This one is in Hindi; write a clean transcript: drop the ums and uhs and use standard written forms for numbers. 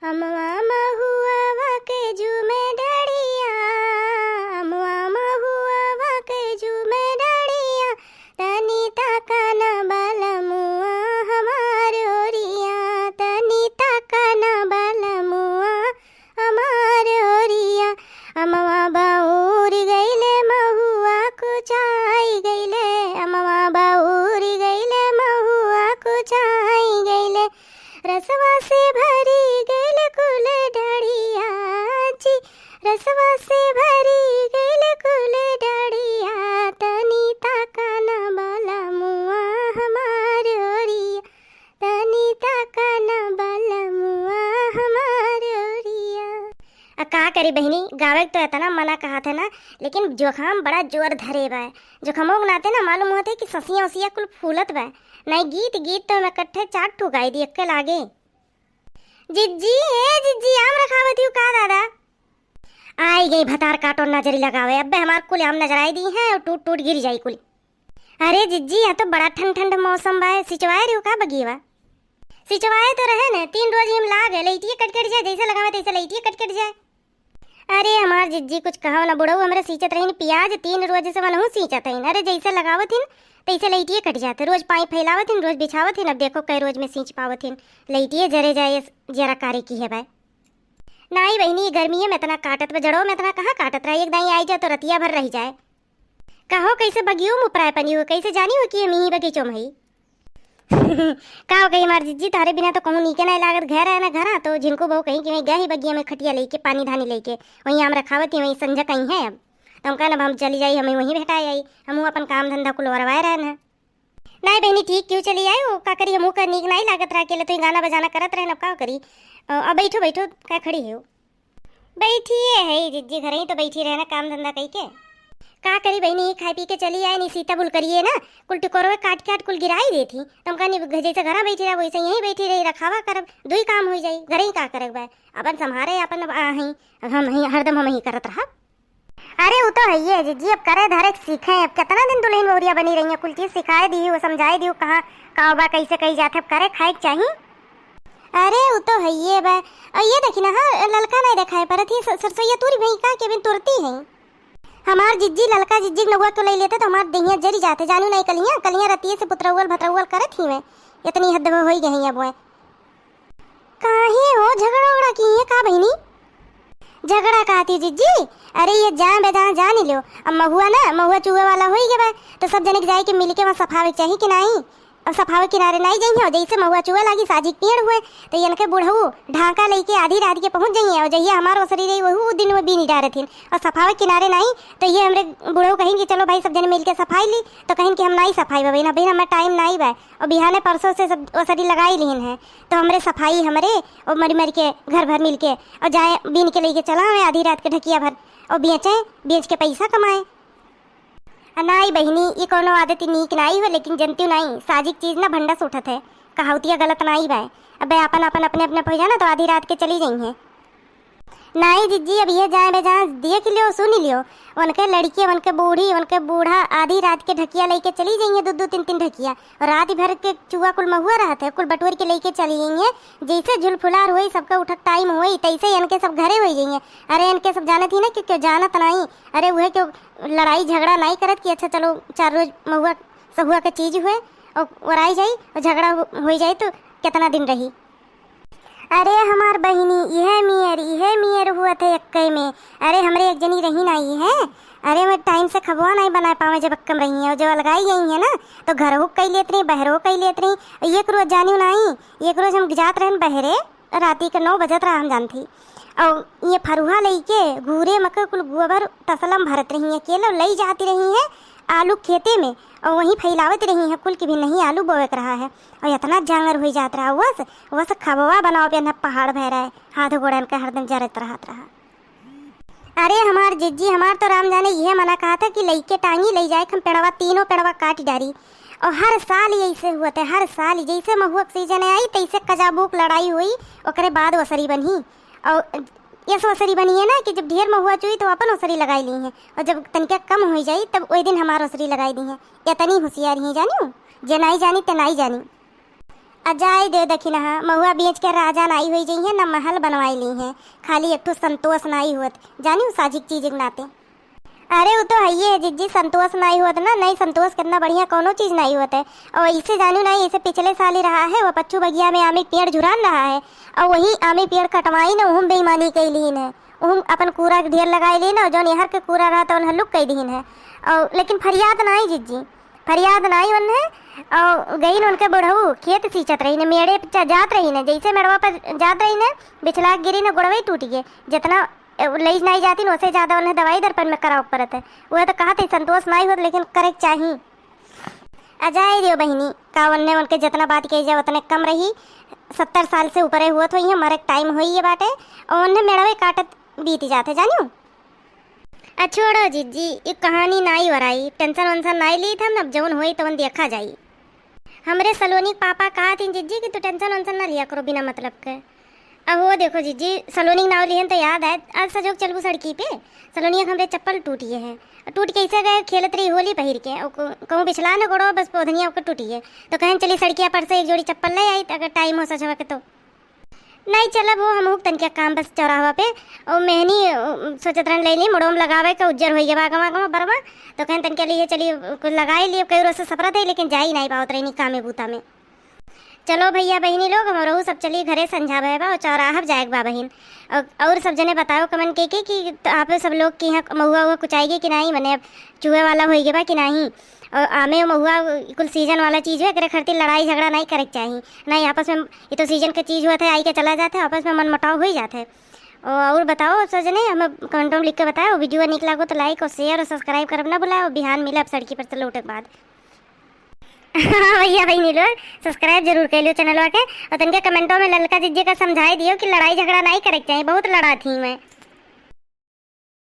अमवा महुआ के झूमे डड़िया, अमवा महुआ के झूमे डड़िया, तनी तकन बलमुआ हमार ओरिया, तनी तकन बलमुआ हमार ओरिया। अमवा बऊर गईले महुआ कुचाई गईले, अमवा बऊर गईले महुआ कुचाई गईले, रसवा से भरी गईल कुल डड़िया जी, रसवा से भरी गईल कुल डड़िया, तनी तकन बलमुआ हमार ओरिया, तनी तकन बलमुआ हमार ओरिया। का करी बहनी, गावे तो इतना मना कहा थे ना, लेकिन जोखाम बड़ा जोर धरे बा। जोखमों नाते ना मालूम होते कि ससिया उसिया कुल फूलत बा। नहीं गीत तो मैं कट्ठे चाट ठुकाई दी अक्के लागे। जिज्जी जिज्जी आम रखावत हूँ का दादा? आई गई भतार काटो नजरी लगावे, अब हमार कुल आम नजर आई दी है और टूट टूट गिर जाई कुल। अरे जिज्जी यहाँ तो बड़ा ठंड ठंड मौसम बा, सिचवाए रही का बगीवा? सिचवाए तो रहे न, 3 रोज हम लाग लइटिए कट जाए, जैसे लगावे तैसे लइटिए कट जाए। अरे हमार जिज्जी कुछ कहो ना, बुढ़ऊ हमरे सींचत रही प्याज 3 रोज से मनहू सींचत है। अरे जैसे लगावत हिन तैसे लइटिए कट जाते, रोज पाई फैलावत हिन, रोज बिछावत हिन। अब देखो कई रोज में सींच पावत हिन, लइटिए जरे जाए जरा कार्य की है भाई। नहीं बहनी, गर्मी में इतना काटत बा, जड़ों में इतना कहाँ काटत रहा, एक दाई आई जाए तो रतिया भर रह जाए। कहो कैसे बगियो मुपराय पनी हो, कैसे जानी हो कि मिही बगीचो में ही कहो कही मार जिज्जी तारे बिना तो कहूँ नीके नहीं लागत, घर है ना घर, तो जिनको बहु कहीं कि मैं गया ही बगिया में खटिया लेके पानी धानी लेके वहीं आम रखावत ही, वहीं संझा कहीं है। अब तो हम कहना हम चली जाई, हमें वहीं बैठा आई, हम अपन काम धंधा कुल वरवाए रहे ना। नहीं बहनी ठीक क्यों चली आई हो, का करी हम कर नीक नहीं लागत रहा, अकेले तो गाना बजाना करत रहे ना, का करी। अब बैठो बैठो क्या खड़ी हो, बैठिए है जिज्जी घर ही तो बैठी रहे ना, काम धंधा कही के का करी बहनी। खाई पी के चली आए, नहीं सीता बुल करिए ना, कुल टुकरो काट काट कुल गिराई देती, तुम कहनी जैसे घर बैठी रहा वैसे यहीं बैठी रही, रखावा करब दो ही काम हो जाई, घर ही का करब बा, अपन संभारे अपन हम ही हरदम हम ही करत रहा। अरे वो तो है ये जिज्जी, अब करे धरे सीखे, अब कितना दिन दुल्हन बहुरिया बनी रही है, कुल चीज सिखाए दी वो समझाए दी कहाँ काबा कैसे कही जाते, अब करे खाए चाहिए। अरे वो तो है ये बा, ये देखी ना, हाँ ललका नहीं दिखाए पर थी सरसोईया तूरी भई का के बिन तुरती है। हमार जिज्जी ललका जिज्जी नहुआ तो ले लेते तो हमार दहिया जरी जाते, जानू नहीं कलियां रतिये से पुत्रउल भत्रउल करत ही मैं, इतनी हद हो ही गई अब। काहे हो झगड़ा उगड़ा की है का बहनी? झगड़ा कहती जिज्जी, अरे ये जान बेदान जान ही लो, अब महुआ ना महुआ चूहे वाला हो ही गया, तो सब जने जाए के मिल के वहाँ सफावे चाहिए कि नहीं। अब सफावे किनारे नहीं जाइए, और जैसे महुआ चूहा लागी साजी पेड़ हुए तो इनके बुढ़ऊ ढाका लेके आधी रात के पहुंच जाइए, और जहिए हमारे ओसरी रही वही दिन में भी नहीं डारे थे, और सफावे किनारे नहीं तो ये हमरे बुढ़ऊ कहेंगे चलो भाई सब जने मिल के सफाई ली, तो कहें कि हम नहीं सफाई भाई ना, भाई हमें टाइम नहीं बा, और बिहाने परसों से सब ओसरी लगाई लीन है, तो हमरे सफाई हमरे और मरी मरी के घर भर मिल के और जाए बीन के लेके चला हमें आधी रात के ढकिया भर, और बेच के पैसा कमाए। नहीं बहनी, ये कोनो आदत नीक नहीं हो, लेकिन जनती नहीं साजिक चीज ना भंडा उठत है, कहावतिया गलत नहीं बा। अब अपन अपन अपने अपने पहुँच जाना तो आधी रात के चली जाई है। नहीं जिज्जी, अब ये जाए बेजान देख लियो सुन लियो, उनके लड़की उनके बूढ़ी उनके बूढ़ा आधी रात के ढकिया लेके चली जाइए, 2-2-3-3 ढकिया, और रात भर के चूहा कुल महुआ रहते है, कुल बटोर के लेके चली जाइए, जैसे झुलफुलार हुई सबका उठक टाइम हुई तैसे इनके सब घरे हो जाइए। अरे इनके सब जानत ही ना कि क्यों जानत नहीं, अरे वह क्यों लड़ाई झगड़ा नहीं करत कि अच्छा चलो 4 रोज महुआ सहुआ के चीज हुए और आई जाई और झगड़ा हो जाए तो कितना दिन रही। अरे हमार बहिनी यह मियर हुआ थे अक्के में, अरे हमरे एक जनी रही नहीं है, अरे मैं टाइम से खबवा नहीं बना पावे जब अक्कम रही है, और जब लगाई गई है ना तो घर हो कई लेत रही बहर हो कई लेत रही। एक रोज जानी नहीं, एक रोज हम जात रहन बहरे, राती के 9 बजत रहा हम जानती, और ये फरुहा लेके घूरे मकर कुल गोबर तसलम भरत रही है, केलो लई जाती रही है आलू खेते में, और वहीं फैलावत रही है कुल की भी नहीं आलू बोवक रहा है, और इतना जांगर हो जात रहा वस खबवा बनाओ पे पहाड़ बह रहा है, हाथ गोड़न का हरदम जरत रहा। अरे हमार जिज्जी हमार तो राम जाने यह मना कहा था कि लईके टांगी ले जाए, हम पेड़वा तीनों पेड़वा काट डारी, और हर साल ऐसे हुआ था, हर साल जैसे महुआ सीजन आई तैसे कजाबूक लड़ाई हुई, ओकरे बाद वसरी बनी, और ये ओसरी बनी है ना कि जब ढेर महुआ चुई तो अपन ओसरी लगाई ली है, और जब तनिका कम हो जाई तब वही दिन हमार ओसरी लगाई दी है। इतनी होशियार ही जानी जे नहीं जानी ते नहीं जानी। अजाई दे दखिन हाँ महुआ बेच के राजा नाई हुई जई है ना महल बनवाई ली है, खाली एक ठो संतोष नाई हुआ जानी साजिक चीज नाते। अरे वो तो है ही है जिज्जी, संतोष नहीं हुआ ना, नहीं संतोष कितना बढ़िया कोनो चीज नहीं होता है। और इसे जानू नहीं, इसे पिछले साल ही रहा है वो पच्चू बगिया में आमे पेड़ झुरान रहा है और वही आमे पेड़ कटवाई ना उहम बेईमानी कैलीन है, उहम अपन कूड़ा के ढेर लगाई ली ना, जो निहर के कूड़ा रहा था उन्हें लुक कई दीन है। और लेकिन फरियाद नहीं जिज्जी, फरियाद नहीं वन है। और गई न उनके बुढ़ऊ खेत सींचत रही न, मेड़े जात रही न, जैसे मेड़वा पर जात रही न बिछला गिरी न गुड़वई टूट गए, जितना ले नहीं जाती न उससे ज़्यादा उन्हें दवाई दर्पण में कराव पड़त है। वह तो कहा थे संतोष नहीं होत लेकिन करे चाहिए। अजाए दियो बहिनी का उनने उनके जितना बात की जाए उतने कम रही, 70 साल से ऊपर हुआ तो मरे टाइम हो ही बाटे और उन्हें मेड़वे काटत बीत जाते जानियो। छोड़ो जीजी ये कहानी नाई वराई, टेंशन वेंशन नाई ली था अब जौन हुई तो देखा जाई। हमरे सलोनी पापा कहा थी जीजी कि तू टेंशन वेंशन ना लिया करो बिना मतलब के। अब वो देखो जीजी सलोनी नाव लिहन तो याद आए, आज सजोग चलबू सड़की पे सलोनिया हमरे चप्पल टूटी है, टूट कैसे गए खेलत रही होली पहिर के कहूँ बिछला न गोड़ो बस पोधनिया ओकर टूटी है तो कहें चली सड़किया पर से एक जोड़ी चप्पल ले आई अगर टाइम हो सचवा के तो नहीं चला वो हम तन क्या काम बस चौराहा पे और मेहनी सोचत रहन ले ली मुड़ोम लगावे के उज्जर हो गया गवा गवा बरवा तो कहें तन के लिए चली लगाए लिए कई रोज से सपरा थे लेकिन जा ही नहीं पावत रही कामे बूता में। चलो भैया बहनी लोग हम सब चलिए घरे संझा बा और चौराहा जाएग बा बहन। और सब जने बताओ कमेंट के कि तो आप सब लोग की यहाँ महुआ हुआ कुछ आएगी कि नहीं, मने अब चूहे वाला हो गया बा कि नहीं। और आमे महुआ कुल सीजन वाला चीज़ है, करे खरती लड़ाई झगड़ा नहीं करे चाहिए नहीं आपस में, ये तो सीजन का चीज़ हुआ था आई के चला जाता है आपस में मन मुटाव हो ही जाता है। और बताओ सब जने हमें कमेंटों में लिख के बताओ, वीडियो निकला को तो लाइक और शेयर और सब्सक्राइब करना ना भुलाओ। बिहान मिले अब सड़की पर से लौटे के बाद। भैया बहनी लोग सब्सक्राइब जरूर कर लियो चैनल के और तनके कमेंटों में ललका जीजी का समझाई दियो कि लड़ाई झगड़ा नहीं करे चाहिए, बहुत लड़ा थी मैं।